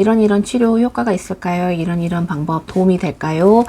이런 치료 효과가 있을까요? 이런 방법 도움이 될까요?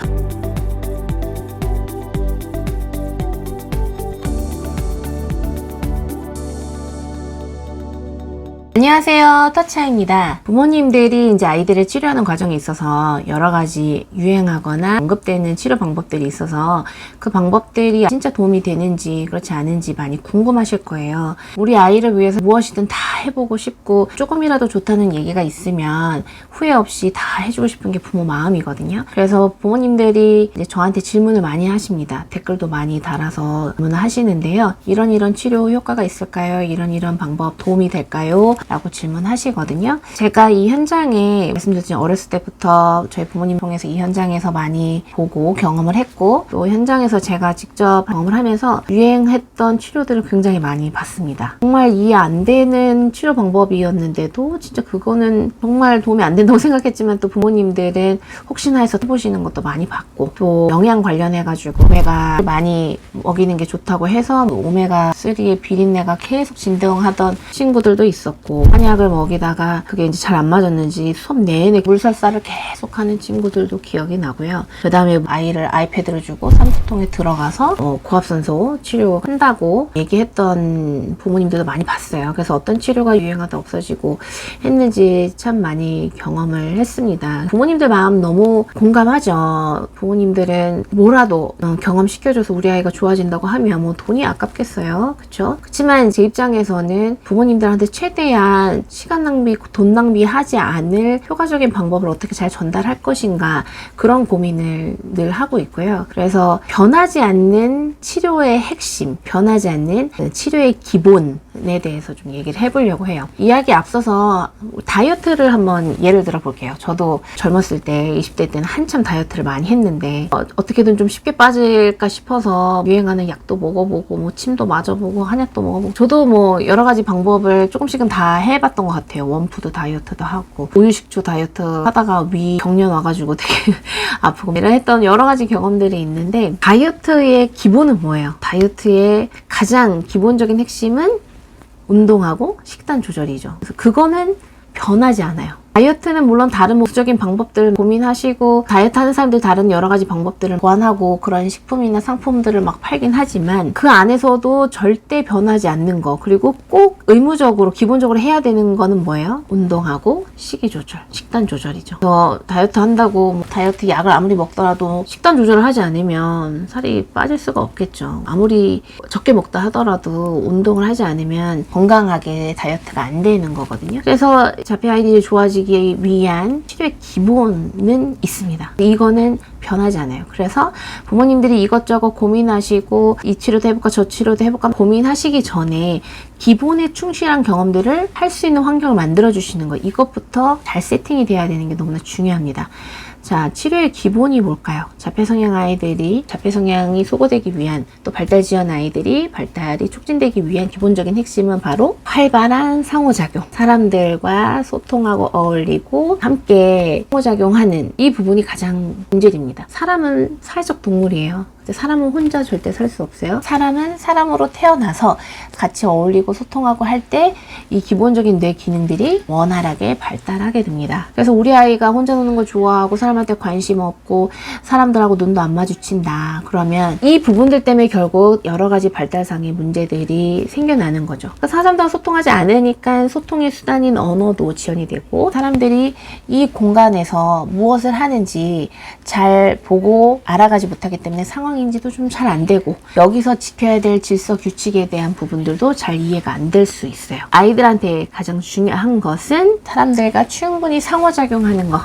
안녕하세요, 터치아입니다. 부모님들이 이제 아이들을 치료하는 과정에 있어서 여러 가지 유행하거나 언급되는 치료 방법들이 있어서 그 방법들이 진짜 도움이 되는지 그렇지 않은지 많이 궁금하실 거예요. 우리 아이를 위해서 무엇이든 다 해보고 싶고 조금이라도 좋다는 얘기가 있으면 후회 없이 다 해주고 싶은 게 부모 마음이거든요. 그래서 부모님들이 이제 저한테 질문을 많이 하십니다. 댓글도 많이 달아서 질문을 하시는데요. 이런 치료 효과가 있을까요? 이런 방법 도움이 될까요? 라고 질문하시거든요. 제가 이 현장에 말씀드렸지만 어렸을 때부터 저희 부모님 통해서 이 현장에서 많이 보고 경험을 했고 또 현장에서 제가 직접 경험을 하면서 유행했던 치료들을 굉장히 많이 봤습니다. 정말 이해 안 되는 치료 방법이었는데도 진짜 그거는 정말 도움이 안 된다고 생각했지만 또 부모님들은 혹시나 해서 해보시는 것도 많이 봤고 또 영양 관련해가지고 오메가 많이 먹이는 게 좋다고 해서 오메가3의 비린내가 계속 진동하던 친구들도 있었고 한약을 먹이다가 그게 이제 잘 안 맞았는지 수업 내내 물살살을 계속 하는 친구들도 기억이 나고요. 그 다음에 아이를 아이패드를 주고 산소통에 들어가서 고압산소 치료한다고 얘기했던 부모님들도 많이 봤어요. 그래서 어떤 치료가 유행하다 없어지고 했는지 참 많이 경험을 했습니다. 부모님들 마음 너무 공감하죠. 부모님들은 뭐라도 경험시켜줘서 우리 아이가 좋아진다고 하면 뭐 돈이 아깝겠어요. 그쵸? 그렇지만 제 입장에서는 부모님들한테 최대한 시간 낭비, 돈 낭비하지 않을 효과적인 방법을 어떻게 잘 전달할 것인가 그런 고민을 늘 하고 있고요. 그래서 변하지 않는 치료의 핵심, 변하지 않는 치료의 기본에 대해서 좀 얘기를 해보려고 해요. 이야기 앞서서 다이어트를 한번 예를 들어 볼게요. 저도 젊었을 때 20대 때는 한참 다이어트를 많이 했는데 어떻게든 좀 쉽게 빠질까 싶어서 유행하는 약도 먹어보고 뭐 침도 맞아보고 한약도 먹어보고 저도 뭐 여러 가지 방법을 조금씩은 다 해봤던 것 같아요. 원푸드 다이어트도 하고 우유식초 다이어트 하다가 위 경련 와가지고 되게 아프고 이런 했던 여러 가지 경험들이 있는데 다이어트의 기본은 뭐예요? 다이어트의 가장 기본적인 핵심은 운동하고 식단 조절이죠. 그래서 그거는 변하지 않아요. 다이어트는 물론 다른 목적인 방법들 고민하시고 다이어트 하는 사람들 다른 여러 가지 방법들을 보완하고 그런 식품이나 상품들을 막 팔긴 하지만 그 안에서도 절대 변하지 않는 거 그리고 꼭 의무적으로 기본적으로 해야 되는 거는 뭐예요? 운동하고 식이 조절, 식단 조절이죠. 그래서 다이어트 한다고 뭐 다이어트 약을 아무리 먹더라도 식단 조절을 하지 않으면 살이 빠질 수가 없겠죠. 아무리 적게 먹다 하더라도 운동을 하지 않으면 건강하게 다이어트가 안 되는 거거든요. 그래서 자폐 아이들이 좋아지기 위한 치료의 기본은 있습니다. 이거는 변하지 않아요. 그래서 부모님들이 이것저것 고민하시고 이 치료도 해볼까 저 치료도 해볼까 고민하시기 전에 기본에 충실한 경험들을 할 수 있는 환경을 만들어 주시는 거 이것부터 잘 세팅이 돼야 되는 게 너무나 중요합니다. 자, 치료의 기본이 뭘까요? 자폐성향 아이들이 자폐성향이 소거되기 위한 또 발달지연 아이들이 발달이 촉진되기 위한 기본적인 핵심은 바로 활발한 상호작용 사람들과 소통하고 어울리고 함께 상호작용하는 이 부분이 가장 본질입니다. 사람은 사회적 동물이에요. 사람은 혼자 절대 살 수 없어요. 사람은 사람으로 태어나서 같이 어울리고 소통하고 할 때 이 기본적인 뇌 기능들이 원활하게 발달하게 됩니다. 그래서 우리 아이가 혼자 노는 걸 좋아하고 사람한테 관심 없고 사람들하고 눈도 안 마주친다. 그러면 이 부분들 때문에 결국 여러 가지 발달상의 문제들이 생겨나는 거죠. 그러니까 사람들과 소통하지 않으니까 소통의 수단인 언어도 지연이 되고 사람들이 이 공간에서 무엇을 하는지 잘 보고 알아가지 못하기 때문에 상황인지도 좀 잘 안 되고 여기서 지켜야 될 질서 규칙에 대한 부분들도 잘 이해가 안 될 수 있어요. 아이들한테 가장 중요한 것은 사람들과 충분히 상호작용하는 거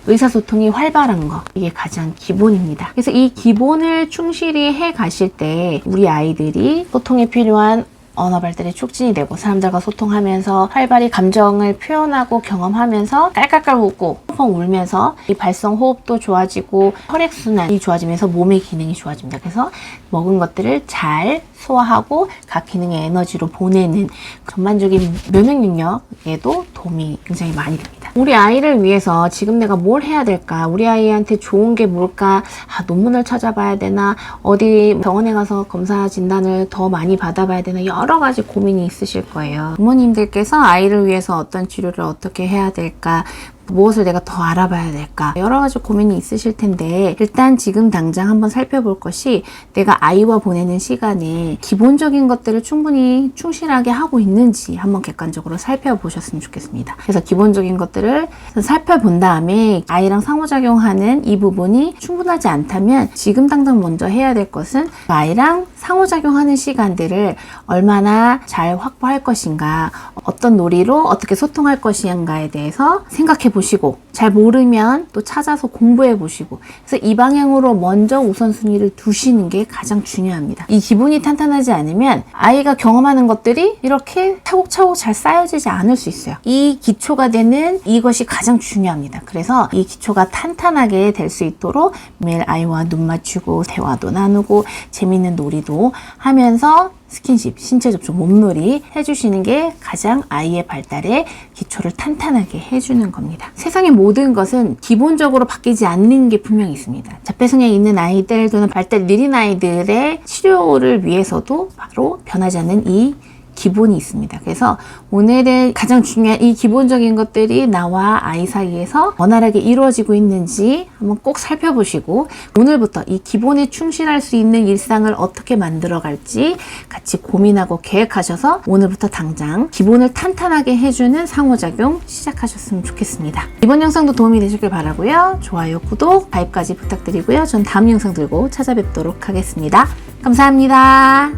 의사소통이 활발한 거 이게 가장 기본입니다. 그래서 이 기본을 충실히 해 가실 때 우리 아이들이 소통에 필요한 언어 발달이 촉진이 되고 사람들과 소통하면서 활발히 감정을 표현하고 경험하면서 깔깔깔 웃고 펑펑 울면서 이 발성 호흡도 좋아지고 혈액순환이 좋아지면서 몸의 기능이 좋아집니다. 그래서 먹은 것들을 잘 소화하고 각 기능의 에너지로 보내는 전반적인 면역 능력에도 도움이 굉장히 많이 됩니다. 우리 아이를 위해서 지금 내가 뭘 해야 될까? 우리 아이한테 좋은 게 뭘까? 논문을 찾아봐야 되나? 어디 병원에 가서 검사 진단을 더 많이 받아봐야 되나? 여러 가지 고민이 있으실 거예요. 부모님들께서 아이를 위해서 어떤 치료를 어떻게 해야 될까? 무엇을 내가 더 알아봐야 될까? 여러 가지 고민이 있으실 텐데 일단 지금 당장 한번 살펴볼 것이 내가 아이와 보내는 시간에 기본적인 것들을 충분히 충실하게 하고 있는지 한번 객관적으로 살펴보셨으면 좋겠습니다. 그래서 기본적인 것들을 살펴본 다음에 아이랑 상호작용하는 이 부분이 충분하지 않다면 지금 당장 먼저 해야 될 것은 아이랑 상호작용하는 시간들을 얼마나 잘 확보할 것인가, 어떤 놀이로 어떻게 소통할 것인가에 대해서 생각해 보시고, 잘 모르면 또 찾아서 공부해 보시고, 그래서 이 방향으로 먼저 우선순위를 두시는 게 가장 중요합니다. 이 기본이 탄탄하지 않으면 아이가 경험하는 것들이 이렇게 차곡차곡 잘 쌓여지지 않을 수 있어요. 이 기초가 되는 이것이 가장 중요합니다. 그래서 이 기초가 탄탄하게 될 수 있도록 매일 아이와 눈 맞추고 대화도 나누고 재밌는 놀이도 하면서 스킨십, 신체 접촉, 몸놀이 해주시는 게 가장 아이의 발달에 기초를 탄탄하게 해주는 겁니다. 세상의 모든 것은 기본적으로 바뀌지 않는 게 분명히 있습니다. 자폐성에 있는 아이들 또는 발달 느린 아이들의 치료를 위해서도 바로 변하지 않는 이 기본이 있습니다. 그래서 오늘은 가장 중요한 이 기본적인 것들이 나와 아이 사이에서 원활하게 이루어지고 있는지 한번 꼭 살펴보시고, 오늘부터 이 기본에 충실할 수 있는 일상을 어떻게 만들어갈지 같이 고민하고 계획하셔서 오늘부터 당장 기본을 탄탄하게 해주는 상호작용 시작하셨으면 좋겠습니다. 이번 영상도 도움이 되셨길 바라고요. 좋아요, 구독, 가입까지 부탁드리고요. 전 다음 영상 들고 찾아뵙도록 하겠습니다. 감사합니다.